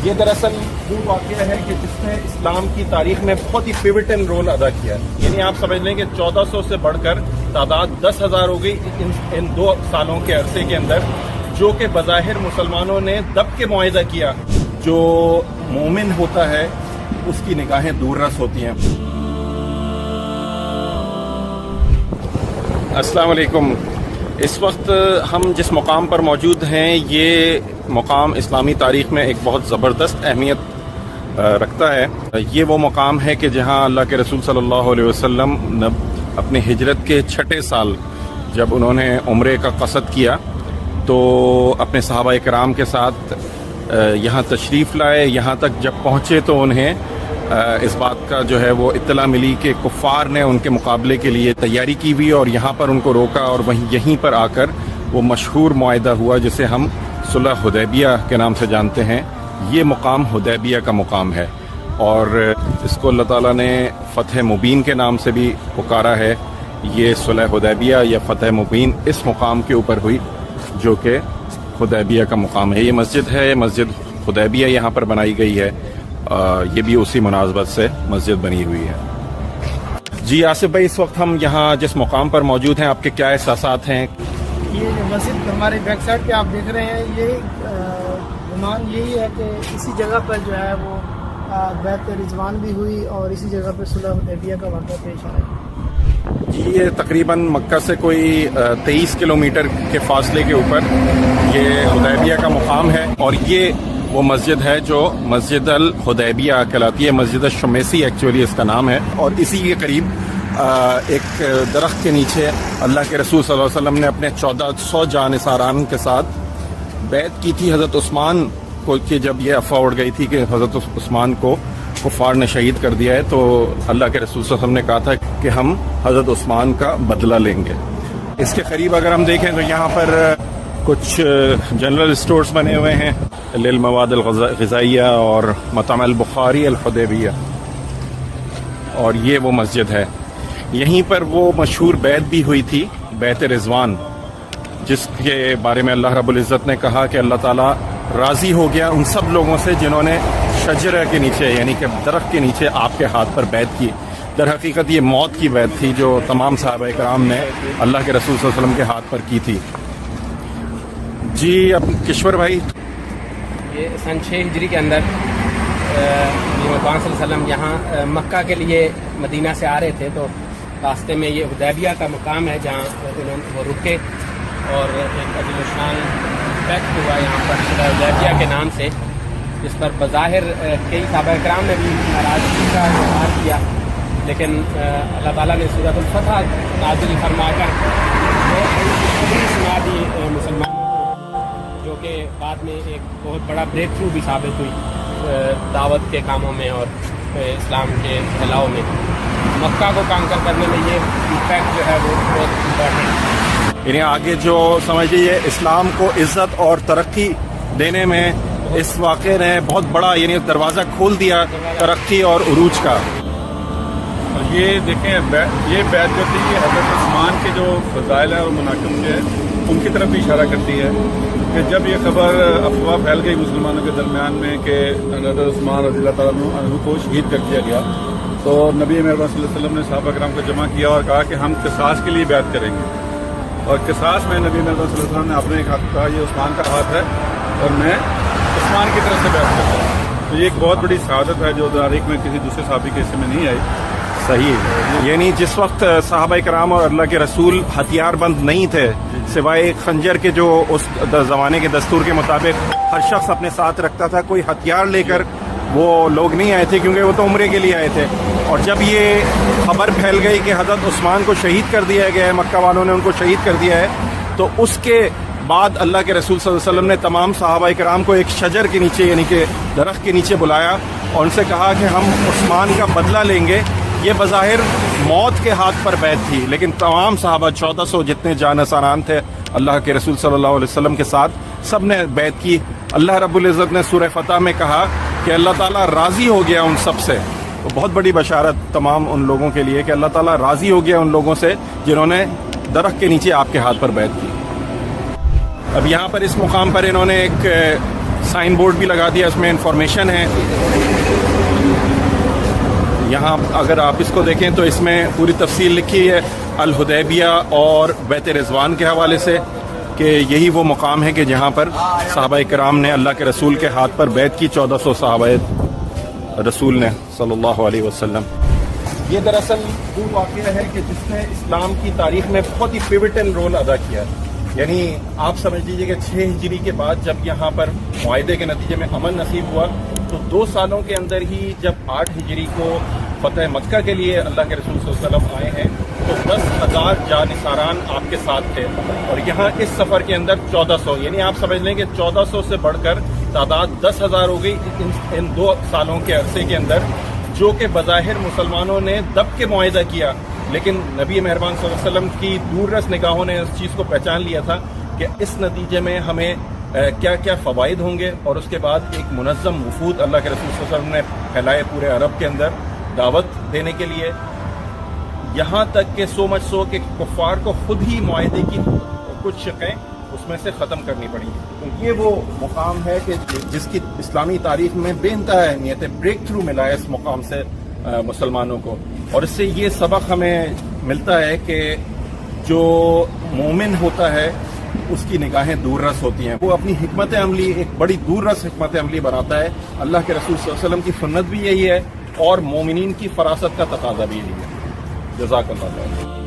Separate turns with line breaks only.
یہ دراصل وہ واقعہ ہے کہ جس نے اسلام کی تاریخ میں بہت ہی پیوٹل رول ادا کیا ہے. یعنی آپ سمجھ لیں کہ 1400 سے بڑھ کر تعداد 10,000 ہو گئی ان 2 سالوں کے عرصے کے اندر، جو کہ بظاہر مسلمانوں نے دب کے معاہدہ کیا. جو مومن ہوتا ہے اس کی نگاہیں دور رس ہوتی ہیں. السلام علیکم. اس وقت ہم جس مقام پر موجود ہیں یہ مقام اسلامی تاریخ میں ایک بہت زبردست اہمیت رکھتا ہے. یہ وہ مقام ہے کہ جہاں اللہ کے رسول صلی اللہ علیہ وسلم اپنی ہجرت کے 6 سال جب انہوں نے عمرے کا قصد کیا تو اپنے صحابہ کرام کے ساتھ یہاں تشریف لائے. یہاں تک جب پہنچے تو انہیں اس بات کا جو ہے وہ اطلاع ملی کہ کفار نے ان کے مقابلے کے لیے تیاری کی ہوئی اور یہاں پر ان کو روکا، اور یہیں پر آ کر وہ مشہور معاہدہ ہوا جسے ہم صلح حدیبیہ کے نام سے جانتے ہیں. یہ مقام حدیبیہ کا مقام ہے اور اس کو اللہ تعالیٰ نے فتح مبین کے نام سے بھی پکارا ہے. یہ صلح حدیبیہ یا فتح مبین اس مقام کے اوپر ہوئی جو کہ حدیبیہ کا مقام ہے. یہ مسجد ہے، مسجد حدیبیہ یہاں پر بنائی گئی ہے. یہ بھی اسی مناسبت سے مسجد بنی ہوئی ہے. جی آصف بھائی، اس وقت ہم یہاں جس مقام پر موجود ہیں آپ کے کیا احساسات ہیں؟
یہ مسجد ہمارے بیک سائڈ پہ آپ دیکھ رہے ہیں، یہ گمان یہی ہے کہ اسی جگہ پر جو ہے وہ بیعت رضوان بھی ہوئی اور اسی جگہ پر صلح حدیبیہ کا واقعہ پیش آیا.
جی یہ تقریباً مکہ سے کوئی 23 کلومیٹر کے فاصلے کے اوپر یہ حدیبیہ کا مقام ہے، اور یہ وہ مسجد ہے جو مسجد الحدیبیہ کہلاتی ہے. مسجد الشمیسی ایکچولی اس کا نام ہے. اور اسی کے قریب ایک درخت کے نیچے اللہ کے رسول صلی اللہ علیہ وسلم نے اپنے 1400 جانثاران کے ساتھ بیعت کی تھی حضرت عثمان کو، کہ جب یہ افواہ اڑ گئی تھی کہ حضرت عثمان کو کفار نے شہید کر دیا ہے تو اللہ کے رسول صلی اللہ علیہ وسلم نے کہا تھا کہ ہم حضرت عثمان کا بدلہ لیں گے. اس کے قریب اگر ہم دیکھیں تو یہاں پر کچھ جنرل اسٹورز بنے ہوئے ہیں، للمواد الغذائیہ اور مطعم البخاری الحدیبیہ، اور یہ وہ مسجد ہے. یہیں پر وہ مشہور بیعت بھی ہوئی تھی، بیعت رضوان، جس کے بارے میں اللہ رب العزت نے کہا کہ اللہ تعالیٰ راضی ہو گیا ان سب لوگوں سے جنہوں نے شجرہ کے نیچے یعنی کہ درخت کے نیچے آپ کے ہاتھ پر بیعت کی. در حقیقت یہ موت کی بیعت تھی جو تمام صحابہ کرام نے اللہ کے رسول صلی اللہ علیہ وسلم کے ہاتھ پر کی تھی. جی اب کشور بھائی،
یہ سن 6 ہجری کے اندر نبی پاک صلی اللہ علیہ وسلم یہاں مکہ کے لیے مدینہ سے آ رہے تھے تو راستے میں یہ حدیبیہ کا مقام ہے جہاں وہ رکے اور ایک عظیم الشان بیعت ہوا یہاں پر صلح حدیبیہ کے نام سے، جس پر بظاہر کئی صحابہ کرام نے بھی ناراضگی کا اظہار کیا، لیکن اللہ تعالیٰ نے سورۃ الفتح نازل فرما کر سنا دی مسلمانوں، جو کہ بعد میں ایک بہت بڑا بریک تھرو بھی ثابت ہوئی دعوت کے کاموں میں اور اسلام کے پھیلاؤ میں. مکہ کو کانکر کرنے میں یہ فیکٹ جو ہے وہ بہت امپورٹنٹ ہے.
یعنی آگے جو سمجھ لیجیے اسلام کو عزت اور ترقی دینے میں اس واقعے نے بہت بڑا یعنی دروازہ کھول دیا ترقی اور عروج کا.
یہ دیکھیں یہ بیعت جو تھی یہ حضرت عثمان کے جو فضائل ہیں اور مناقب جو ہے ان کی طرف بھی اشارہ کرتی ہے کہ جب یہ خبر افواہ پھیل گئی مسلمانوں کے درمیان میں کہ حضرت عثمان رضی اللہ تعالیٰ عنہ کو شہید کر دیا گیا تو نبی مہربان صلی اللہ علیہ وسلم نے صحابہ کرام کو جمع کیا اور کہا کہ ہم قصاص کے لیے بیعت کریں گے. اور قصاص میں نبی مہربان صلی اللہ علیہ وسلم نے اپنے ایک ہاتھ کہا یہ عثمان کا ہاتھ ہے اور میں عثمان کی طرف سے بیعت کرتا ہوں. تو یہ ایک بہت بڑی سعادت ہے جو تاریخ میں کسی دوسرے صحابی کے حصے میں نہیں آئی.
صحیح، یعنی جس وقت صحابہ کرام اور اللہ کے رسول ہتھیار بند نہیں تھے سوائے خنجر کے جو اس زمانے کے دستور کے مطابق ہر شخص اپنے ساتھ رکھتا تھا، کوئی ہتھیار لے کر وہ لوگ نہیں آئے تھے کیونکہ وہ تو عمرے کے لیے آئے تھے. اور جب یہ خبر پھیل گئی کہ حضرت عثمان کو شہید کر دیا گیا ہے، مکہ والوں نے ان کو شہید کر دیا ہے، تو اس کے بعد اللہ کے رسول صلی اللہ علیہ وسلم نے تمام صحابہ کرام کو ایک شجر کے نیچے یعنی کہ درخت کے نیچے بلایا اور ان سے کہا کہ ہم عثمان کا بدلہ لیں گے. یہ بظاہر موت کے ہاتھ پر بیعت تھی، لیکن تمام صحابہ 1400 جتنے جانثاران تھے اللہ کے رسول صلی اللہ علیہ وسلم کے ساتھ سب نے بیعت کی. اللہ رب العزت نے سورہ فتح میں کہا کہ اللہ تعالیٰ راضی ہو گیا ان سب سے. تو بہت بڑی بشارت تمام ان لوگوں کے لیے کہ اللہ تعالیٰ راضی ہو گیا ان لوگوں سے جنہوں نے درخت کے نیچے آپ کے ہاتھ پر بیعت کی. اب یہاں پر اس مقام پر انہوں نے ایک سائن بورڈ بھی لگا دیا, اس میں انفارمیشن ہے. یہاں اگر آپ اس کو دیکھیں تو اس میں پوری تفصیل لکھی ہے الحدیبیہ اور بیت رضوان کے حوالے سے, کہ یہی وہ مقام ہے کہ جہاں پر صحابہ کرام نے اللہ کے رسول کے ہاتھ پر بیعت کی, 1400 صحابہ رسول نے صلی اللہ علیہ وسلم. یہ دراصل وہ واقعہ ہے کہ جس نے اسلام کی تاریخ میں بہت ہی پیوٹل رول ادا کیا. یعنی آپ سمجھ لیجیے کہ 6 ہجری کے بعد جب یہاں پر معاہدے کے نتیجے میں امن نصیب ہوا, تو 2 سالوں کے اندر ہی جب 8 ہجری کو فتح مکہ کے لیے اللہ کے رسول صلی اللہ علیہ وسلم آئے ہیں تو 10,000 جانثاران آپ کے ساتھ تھے, اور یہاں اس سفر کے اندر 1400, یعنی آپ سمجھ لیں کہ 1400 سے بڑھ کر تعداد 10,000 ہو گئی ان 2 سالوں کے عرصے کے اندر, جو کہ بظاہر مسلمانوں نے دب کے معاہدہ کیا, لیکن نبی مہربان صلی اللہ علیہ وسلم کی دور رس نگاہوں نے اس چیز کو پہچان لیا تھا کہ اس نتیجے میں ہمیں کیا کیا فوائد ہوں گے, اور اس کے بعد ایک منظم وفود اللہ کے رسول صلی اللہ علیہ وسلم نے پھیلائے پورے عرب کے اندر دعوت دینے کے لیے, یہاں تک کہ سو مچ سو کہ کفار کو خود ہی معاہدے کی کچھ شقیں اس میں سے ختم کرنی پڑی. تو یہ وہ مقام ہے کہ جس کی اسلامی تاریخ میں بے انتہا اہمیت ہے, بریک تھرو ملا ہے اس مقام سے مسلمانوں کو. اور اس سے یہ سبق ہمیں ملتا ہے کہ جو مومن ہوتا ہے اس کی نگاہیں دور رس ہوتی ہیں, وہ اپنی حکمت عملی ایک بڑی دور رس حکمت عملی بناتا ہے. اللہ کے رسول صلی اللہ علیہ وسلم کی سنت بھی یہی ہے اور مومنین کی فراست کا تقاضا بھی یہی ہے. جزاک اللہ خیر.